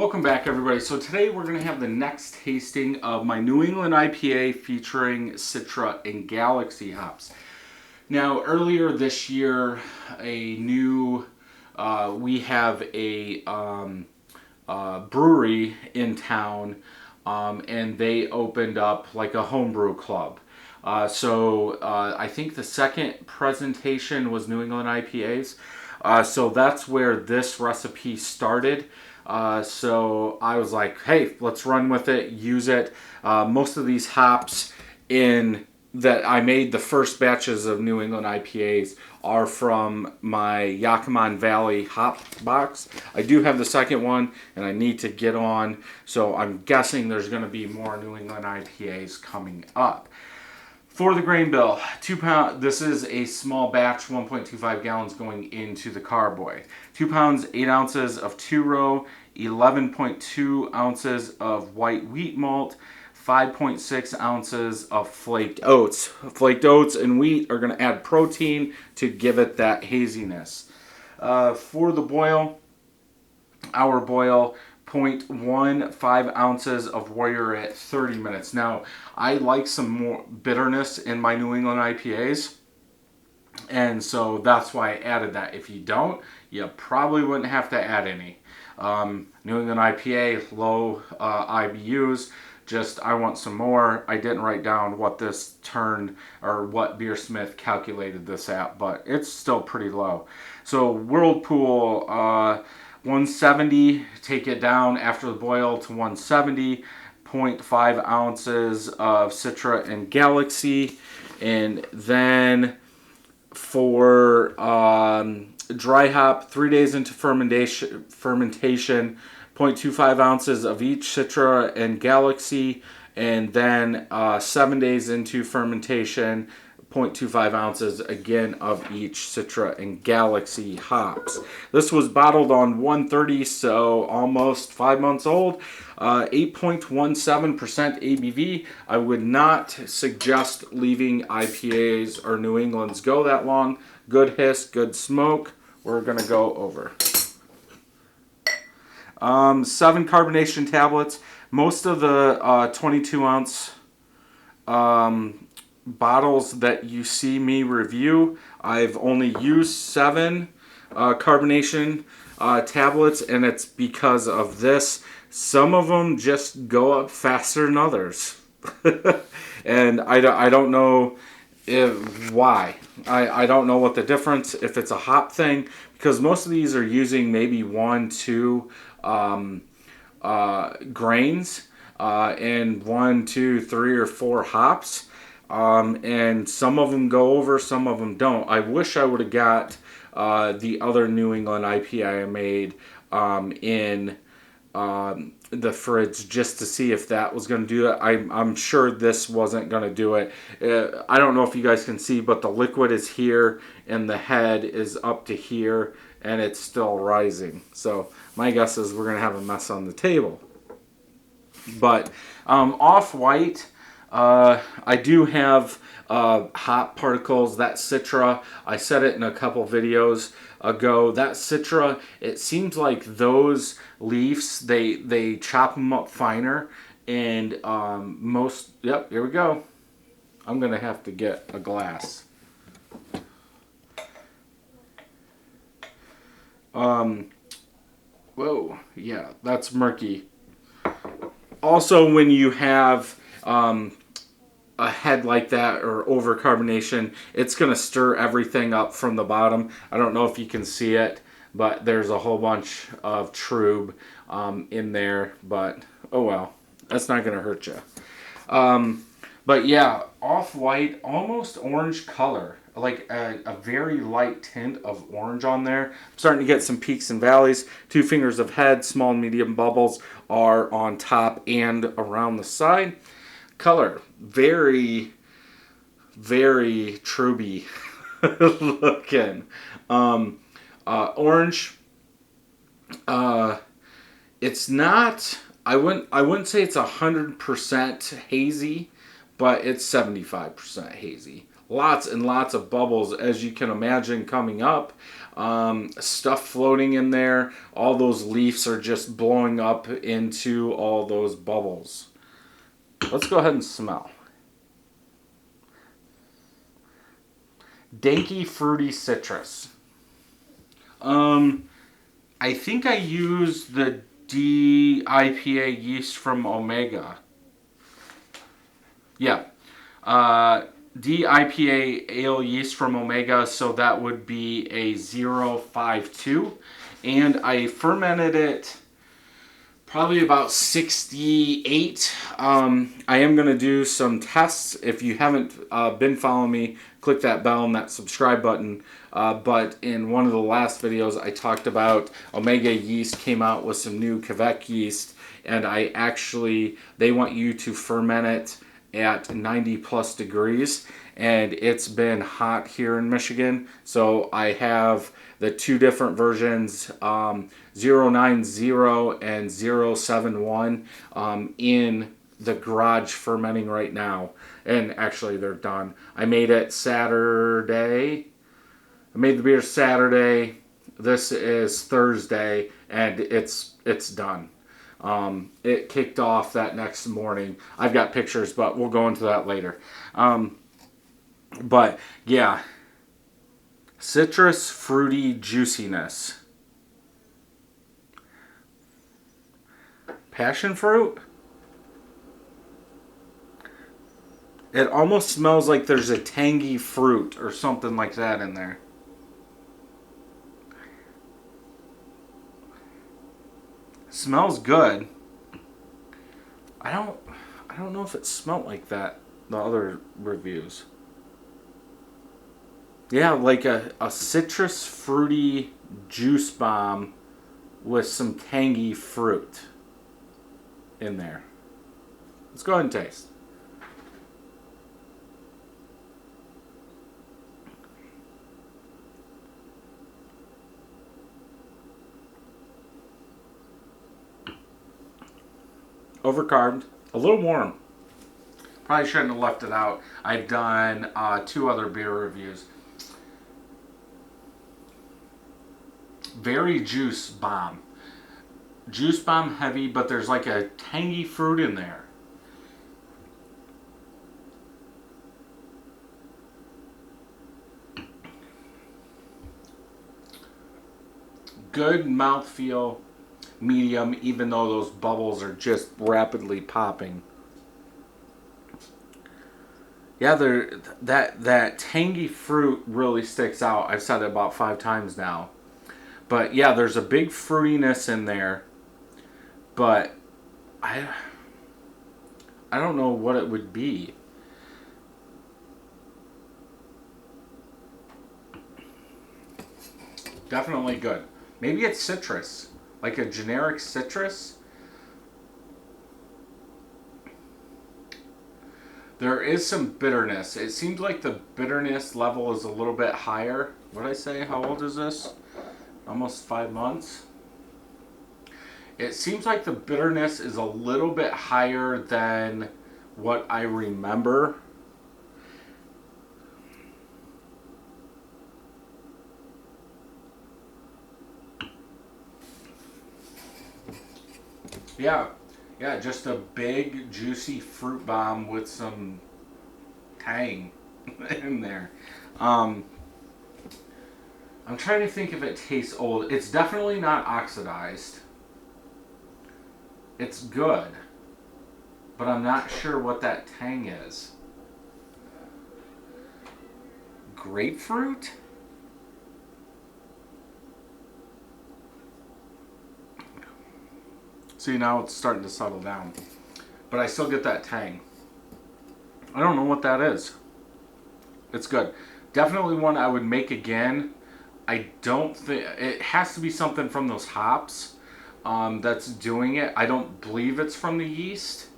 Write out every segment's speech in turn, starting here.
Welcome back, everybody. So today we're going to have the next tasting of my New England IPA featuring Citra and Galaxy hops. Now, earlier this year, we have a brewery in town, and they opened up like a homebrew club. I think the second presentation was New England IPAs. So that's where this recipe started. So I was like, hey, let's run with it, use it. Most of these hops that I made the first batches of New England IPAs are from my Yakima Valley hop box. I do have the second one, and I need to get on. So I'm guessing there's going to be more New England IPAs coming up. For the grain bill, 2 pounds, this is a small batch, 1.25 gallons going into the carboy. 2 pounds, 8 ounces of 2-row, 11.2 ounces of white wheat malt, 5.6 ounces of flaked oats. Flaked oats and wheat are going to add protein to give it that haziness. For the boil, our boil, 0.15 ounces of Warrior at 30 minutes. Now, I like some more bitterness in my New England IPAs, and so that's why I added that. If you don't, you probably wouldn't have to add any. New England IPA, low IBUs, just I want some more. I didn't write down what this turned or what Beersmith calculated this at, but it's still pretty low. So Whirlpool, 170, take it down after the boil to 170, 0.5 ounces of Citra and Galaxy. And then for dry hop, 3 days into fermentation, 0.25 ounces of each Citra and Galaxy. And then 7 days into fermentation, 0.25 ounces again of each Citra and Galaxy hops. This was bottled on 130, so almost 5 months old. 8.17% ABV. I would not suggest leaving IPAs or New Englands go that long. Good hiss, good smoke. We're going to go over. 7 carbonation tablets. Most of the 22 ounce bottles that you see me review, I've only used 7 carbonation tablets, and it's because of this. Some of them just go up faster than others. And I don't know why. I don't know what the difference, if it's a hop thing, because most of these are using maybe 1, 2 grains and 1, 2, 3, or 4 hops. And some of them go over, some of them don't. I wish I would have got the other New England IPA I made in the fridge just to see if that was going to do it. I'm sure this wasn't going to do it. I don't know if you guys can see, but the liquid is here and the head is up to here, and it's still rising. So my guess is we're going to have a mess on the table. But off-white, I do have hop particles. That Citra, I said it in a couple videos ago, that Citra, it seems like those leaves, they chop them up finer, and yep, here we go. I'm gonna have to get a glass. Whoa, yeah, that's murky. Also, when you have a head like that or overcarbonation, it's going to stir everything up from the bottom. I don't know if you can see it, but there's a whole bunch of trube in there, but oh well, that's not going to hurt you. But yeah, off-white, almost orange color, like a very light tint of orange on there. I'm starting to get some peaks and valleys. 2 fingers of head, small and medium bubbles are on top and around the side. Color, very, very truby looking. Orange. It's not, I wouldn't say it's 100% hazy, but it's 75% hazy. Lots and lots of bubbles, as you can imagine, coming up. stuff floating in there. All those leaves are just blowing up into all those bubbles. Let's go ahead and smell. Danky fruity citrus. I think I used the IPA yeast from Omega. Yeah. IPA ale yeast from Omega, so that would be a 052. And I fermented it probably about 68. I am going to do some tests. If you haven't been following me, click that bell and that subscribe button. But in one of the last videos, I talked about Omega Yeast came out with some new Quebec yeast. And they want you to ferment it at 90 plus degrees. And it's been hot here in Michigan. So I have the two different versions, 090 and 071, in the garage fermenting right now. And actually they're done. I made it Saturday. I made the beer Saturday. This is Thursday, and it's done. It kicked off that next morning. I've got pictures, but we'll go into that later. But yeah, citrus fruity juiciness. Passion fruit? It almost smells like there's a tangy fruit or something like that in there. Smells good. I don't know if it smelled like that, the other reviews. Yeah, like a citrus fruity juice bomb with some tangy fruit in there. Let's go ahead and taste. Overcarbed, a little warm. Probably shouldn't have left it out. I've done 2 other beer reviews. Very juice bomb. Juice bomb heavy, but there's like a tangy fruit in there. Good mouthfeel. Medium, even though those bubbles are just rapidly popping. Yeah, that tangy fruit really sticks out. I've said it about 5 times now. But yeah, there's a big fruitiness in there. But I don't know what it would be. Definitely good. Maybe it's citrus. Like a generic citrus. There is some bitterness. It seems like the bitterness level is a little bit higher. What did I say? How old is this? Almost 5 months. It seems like the bitterness is a little bit higher than what I remember. Yeah, just a big juicy fruit bomb with some tang in there. I'm trying to think if it tastes old. It's definitely not oxidized. It's good, but I'm not sure what that tang is. Grapefruit? See, now it's starting to settle down. But I still get that tang. I don't know what that is. It's good. Definitely one I would make again. I don't think... It has to be something from those hops that's doing it. I don't believe it's from the yeast,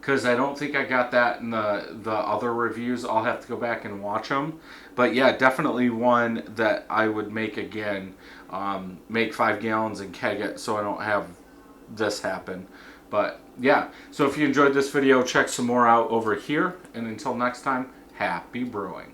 because I don't think I got that in the other reviews. I'll have to go back and watch them. But yeah, definitely one that I would make again. Make 5 gallons and keg it so I don't have this happen. But yeah, so if you enjoyed this video, check some more out over here, and until next time, happy brewing.